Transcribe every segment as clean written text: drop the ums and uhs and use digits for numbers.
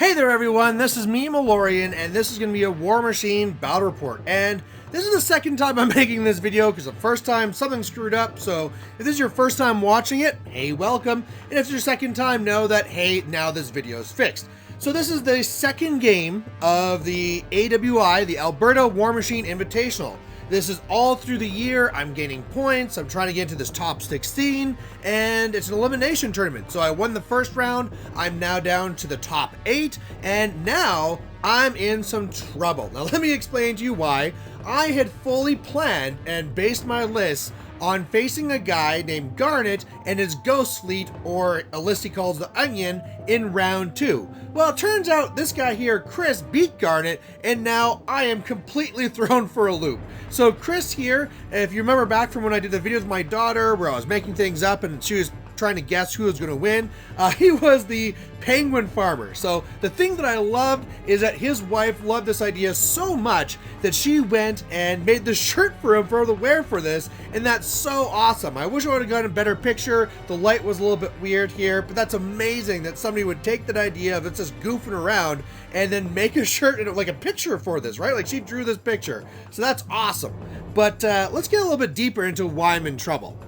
Hey there everyone, this is me, Malorian, and this is going to be a War Machine battle report. And this is the second time I'm making this video because the first time something screwed up, so if this is your first time watching it, hey, welcome. And if it's your second time, know that, hey, now this video is fixed. So this is the second game of the AWI, the Alberta War Machine Invitational. This is all through the year. I'm gaining points. I'm trying to get into this top 16, and it's an elimination tournament. So I won the first round. I'm now down to the top 8, and now I'm in some trouble. Now let me explain to you why. I had fully planned and based my list on facing a guy named Garnet and his ghost fleet, or a list he calls the Onion, in round 2. Well, it turns out this guy here, Chris, beat Garnet, and now I am completely thrown for a loop. So Chris here, if you remember back from when I did the video with my daughter where I was making things up and she was trying to guess who was going to win, he was the penguin farmer. So the thing that I loved is that his wife loved this idea so much that she went and made the shirt for him to wear for this, and that's so awesome. I wish I would have gotten a better picture. The light was a little bit weird here, but that's amazing that somebody would take that idea of it's just goofing around and then make a shirt and like a picture for this, right? Like she drew this picture. So that's awesome. But let's get a little bit deeper into why I'm in trouble.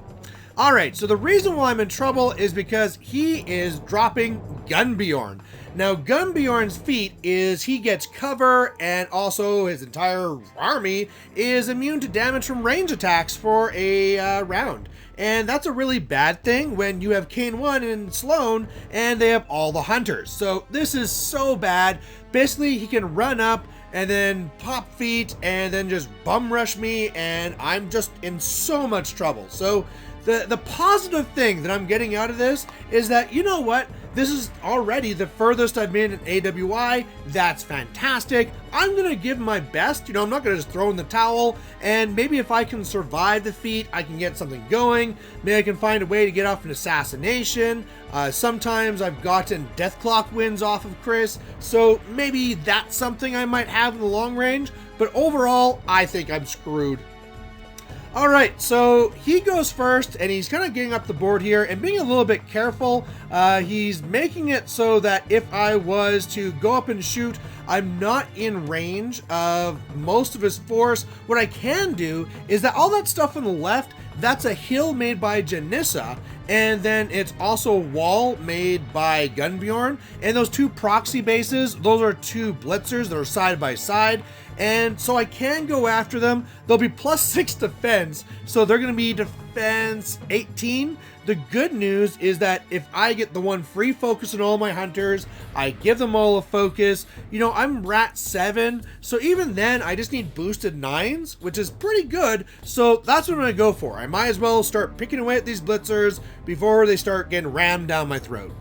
All right, so the reason why I'm in trouble is because he is dropping Gunnbjorn. Now, Gunnbjorn's feat is he gets cover, and also his entire army is immune to damage from range attacks for a round. And that's a really bad thing when you have Caine1 and Sloan, and they have all the hunters. So this is so bad. Basically, he can run up and then pop feet and then just bum rush me, and I'm just in so much trouble. So the positive thing that I'm getting out of this is that, you know what? This is already the furthest I've been in AWI. That's fantastic. I'm going to give my best. You know, I'm not going to just throw in the towel. And maybe if I can survive the feat, I can get something going. Maybe I can find a way to get off an assassination. Sometimes I've gotten death clock wins off of Chris. So maybe that's something I might have in the long range. But overall, I think I'm screwed. All right, so he goes first, and he's kind of getting up the board here and being a little bit careful. He's making it so that if I was to go up and shoot, I'm not in range of most of his force. What I can do is that all that stuff on the left, that's a hill made by Janissa, and then it's also a wall made by Gunnbjorn. And those two proxy bases, those are two blitzers that are side by side. And so I can go after them. They'll be +6 defense, so they're going to be defense 18. The good news is that if I get the one free focus on all my hunters, I give them all a focus. You know, I'm rat 7, so even then I just need boosted 9s, which is pretty good. So that's what I'm going to go for. I might as well start picking away at these blitzers before they start getting rammed down my throat.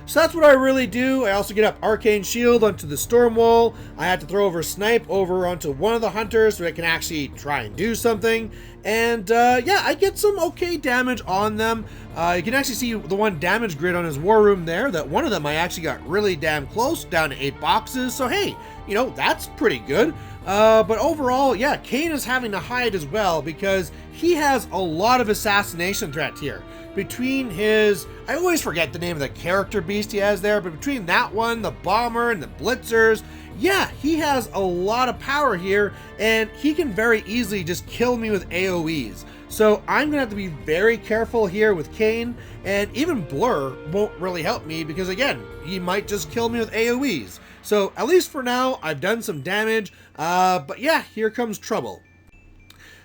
So that's what I really do. I also get up Arcane Shield onto the Storm Wall. I had to throw over Snipe over onto one of the hunters so I can actually try and do something. And yeah, I get some okay damage on them. You can actually see the one damage grid on his war room there, that one of them I actually got really damn close, down to 8 boxes. So hey, you know, that's pretty good. But overall, yeah, Caine is having to hide as well because he has a lot of assassination threat here. Between his, I always forget the name of the character beast he has there, but between that one, the bomber, and the blitzers, yeah, he has a lot of power here, and he can very easily just kill me with AOEs. So I'm gonna have to be very careful here with Caine, and even Blur won't really help me because, again, he might just kill me with AOEs. So at least for now, I've done some damage, but yeah, here comes trouble.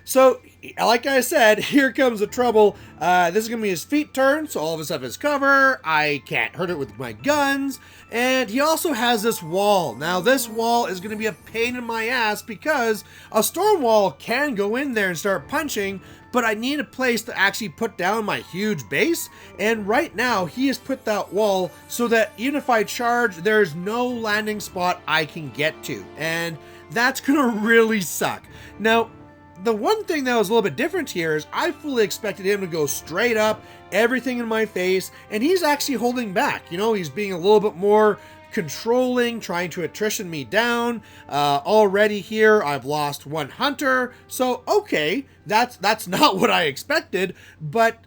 So, like I said, here comes the trouble. This is going to be his feet turn, so all of his stuff is cover. I can't hurt it with my guns. And he also has this wall. Now, this wall is going to be a pain in my ass because a storm wall can go in there and start punching, but I need a place to actually put down my huge base. And right now, he has put that wall so that even if I charge, there's no landing spot I can get to. And that's going to really suck. Now, the one thing that was a little bit different here is I fully expected him to go straight up, everything in my face, and he's actually holding back. You know, he's being a little bit more controlling, trying to attrition me down. Already here, I've lost one hunter, so okay, that's not what I expected, but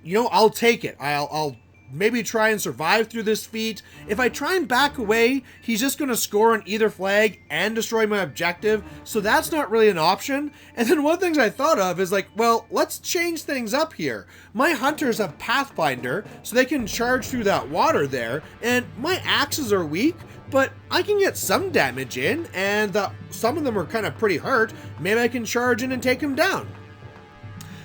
you know, I'll take it. I'll maybe try and survive through this feat. If I try and back away, he's just going to score on either flag and destroy my objective, so that's not really an option. And then one of the things I thought of is like, well, let's change things up here. My hunters have Pathfinder, so they can charge through that water there, and my axes are weak, but I can get some damage in, and some of them are kind of pretty hurt. Maybe I can charge in and take them down.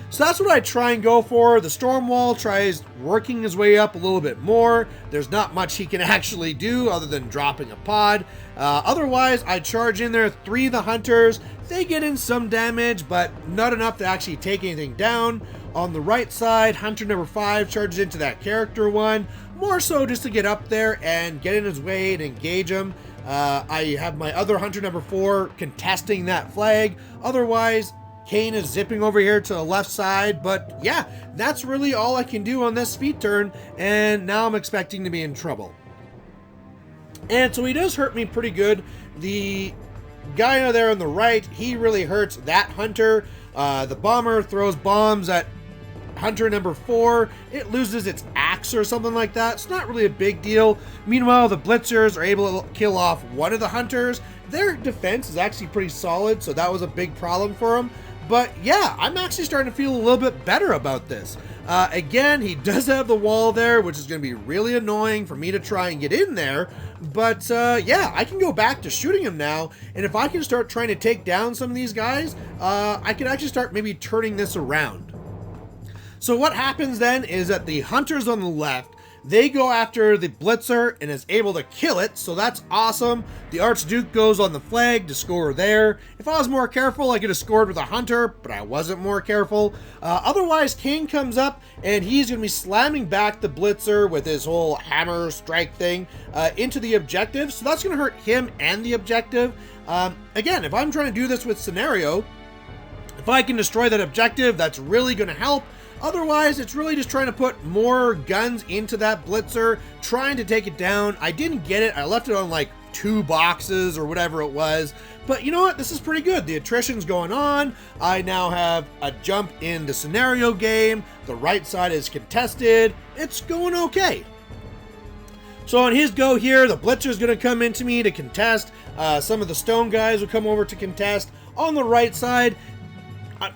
So that's what I try and go for. The Stormwall tries working his way up a little bit more. There's not much he can actually do other than dropping a pod. Otherwise, I charge in there 3 of the hunters. They get in some damage, but not enough to actually take anything down. On the right side, hunter number 5 charges into that character 1, more so just to get up there and get in his way and engage him. I have my other hunter number 4 contesting that flag. Otherwise, Caine is zipping over here to the left side, but yeah, that's really all I can do on this feat turn, and now I'm expecting to be in trouble. And so he does hurt me pretty good. The guy over there on the right, he really hurts that hunter. The bomber throws bombs at hunter number 4. It loses its axe or something like that. It's not really a big deal. Meanwhile, the blitzers are able to kill off one of the hunters. Their defense is actually pretty solid, so that was a big problem for him. But yeah, I'm actually starting to feel a little bit better about this. Again, he does have the wall there, which is going to be really annoying for me to try and get in there. But yeah, I can go back to shooting him now. And if I can start trying to take down some of these guys, I can actually start maybe turning this around. So what happens then is that the hunters on the left, they go after the blitzer and is able to kill it, so that's awesome. The Archduke goes on the flag to score there. If I was more careful, I could have scored with a hunter, but I wasn't more careful. Otherwise, Caine comes up and he's going to be slamming back the blitzer with his whole hammer strike thing into the objective, so that's going to hurt him and the objective. Again, if I'm trying to do this with scenario, if I can destroy that objective, that's really going to help. Otherwise, it's really just trying to put more guns into that blitzer, trying to take it down. I didn't get it. I left it on like 2 boxes or whatever it was. But you know what? This is pretty good. The attrition's going on. I now have a jump in the scenario game. The right side is contested. It's going okay. So on his go here, the blitzer's going to come into me to contest. Some of the stone guys will come over to contest. On the right side,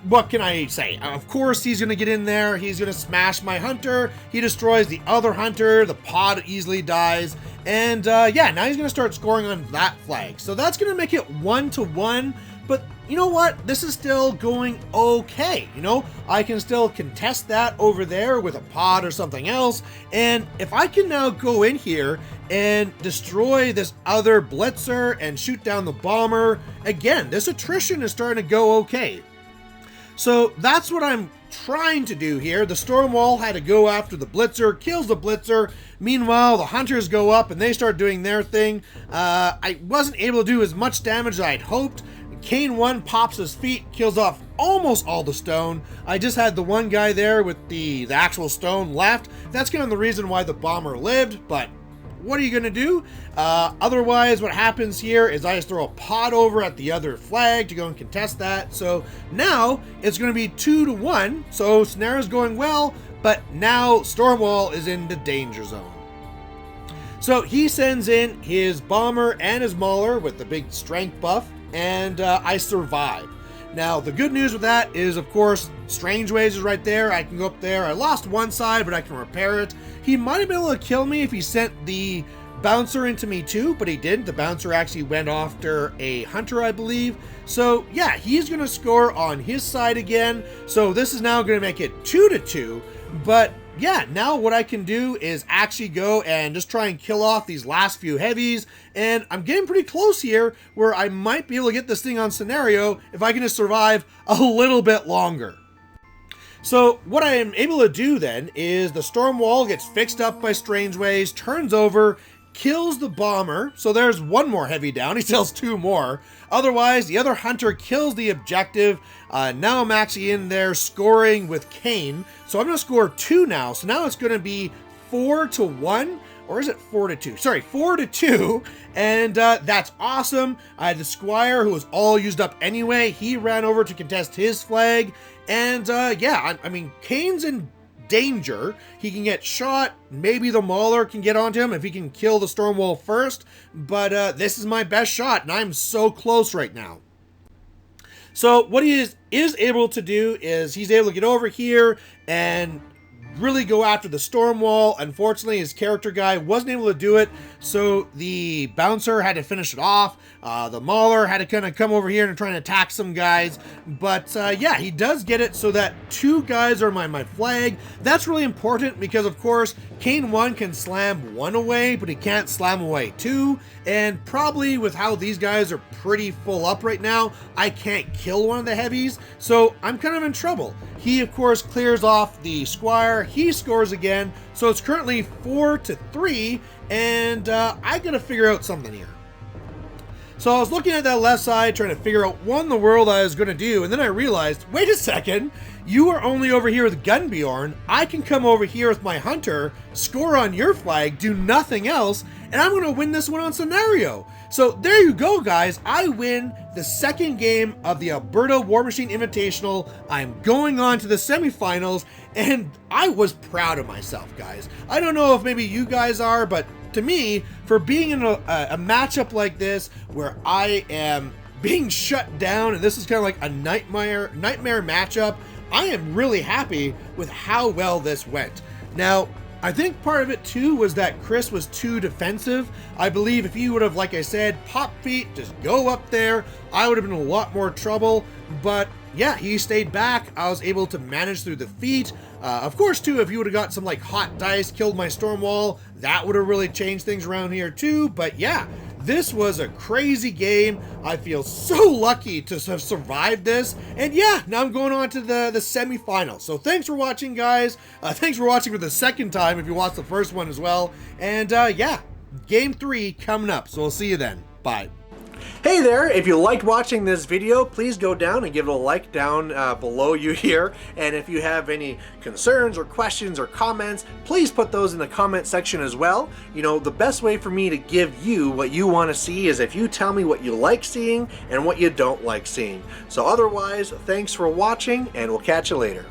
what can I say? Of course, he's going to get in there. He's going to smash my hunter. He destroys the other hunter. The pod easily dies. And yeah, now he's going to start scoring on that flag. So that's going to make it 1-1. But you know what? This is still going okay. You know, I can still contest that over there with a pod or something else. And if I can now go in here and destroy this other blitzer and shoot down the bomber, again, this attrition is starting to go okay. So that's what I'm trying to do here. The Stormwall had to go after the blitzer, kills the blitzer. Meanwhile, the hunters go up and they start doing their thing. I wasn't able to do as much damage as I'd hoped. Caine1 pops his feet, kills off almost all the stone. I just had the one guy there with the actual stone left. That's kind of the reason why the bomber lived, but what are you going to do? Otherwise, what happens here is I just throw a pod over at the other flag to go and contest that. So now it's going to be 2-1. So scenario's going well, but now Stormwall is in the danger zone. So he sends in his bomber and his mauler with the big strength buff, and I survive. Now, the good news with that is, of course, Strangeways is right there. I can go up there. I lost one side, but I can repair it. He might have been able to kill me if he sent the bouncer into me too, but he didn't. The bouncer actually went after a hunter, I believe. So, yeah, he's going to score on his side again. So this is now going to make it 2-2. But, yeah, now what I can do is actually go and just try and kill off these last few heavies. And I'm getting pretty close here where I might be able to get this thing on scenario if I can just survive a little bit longer. So what I am able to do then is the Stormwall gets fixed up by Strangeways, turns over, kills the bomber. So there's one more heavy down. He sells 2 more. Otherwise, the other hunter kills the objective. Now I'm actually in there scoring with Caine. So I'm going to score 2 now. So now it's going to be 4-1. Or is it 4-2? Sorry, 4-2. And that's awesome. I had the Squire, who was all used up anyway. He ran over to contest his flag. And yeah, I mean, Caine's in danger. He can get shot. Maybe the Mauler can get onto him if he can kill the Stormwall first. But this is my best shot, and I'm so close right now. So what he is able to do is he's able to get over here and really go after the Stormwall. Unfortunately, his character guy wasn't able to do it, so the Bouncer had to finish it off. The Mauler had to kind of come over here and try and attack some guys. But yeah, he does get it so that 2 guys are my flag. That's really important because, of course, Caine1 can slam 1 away, but he can't slam away 2. And probably with how these guys are pretty full up right now, I can't kill one of the heavies. So I'm kind of in trouble. He, of course, clears off the Squire. He scores again. So it's currently 4-3. And I got to figure out something here. So I was looking at that left side, trying to figure out what in the world I was going to do, and then I realized, wait a second, you are only over here with Gunnbjorn. I can come over here with my Hunter, score on your flag, do nothing else, and I'm going to win this one on scenario. So there you go, guys. I win the second game of the Alberta Warmachine Invitational. I'm going on to the semifinals, and I was proud of myself, guys. I don't know if maybe you guys are, but to me, for being in a matchup like this where I am being shut down and this is kind of like a nightmare matchup, I am really happy with how well this went. Now, I think part of it too was that Chris was too defensive. I believe if he would have, like I said, pop feet, just go up there, I would have been in a lot more trouble. But yeah, he stayed back. I was able to manage through the feet. Of course, too, if you would have got some like hot dice, killed my Stormwall, that would have really changed things around here too. But yeah, this was a crazy game. I feel so lucky to have survived this. And yeah, now I'm going on to the semifinals. So thanks for watching, guys. Thanks for watching for the second time if you watched the first one as well. And yeah, game 3 coming up. So we'll see you then. Bye. Hey there, if you liked watching this video, please go down and give it a like down below you here. And if you have any concerns or questions or comments, please put those in the comment section as well. You know, the best way for me to give you what you want to see is if you tell me what you like seeing and what you don't like seeing. So otherwise, thanks for watching, and we'll catch you later.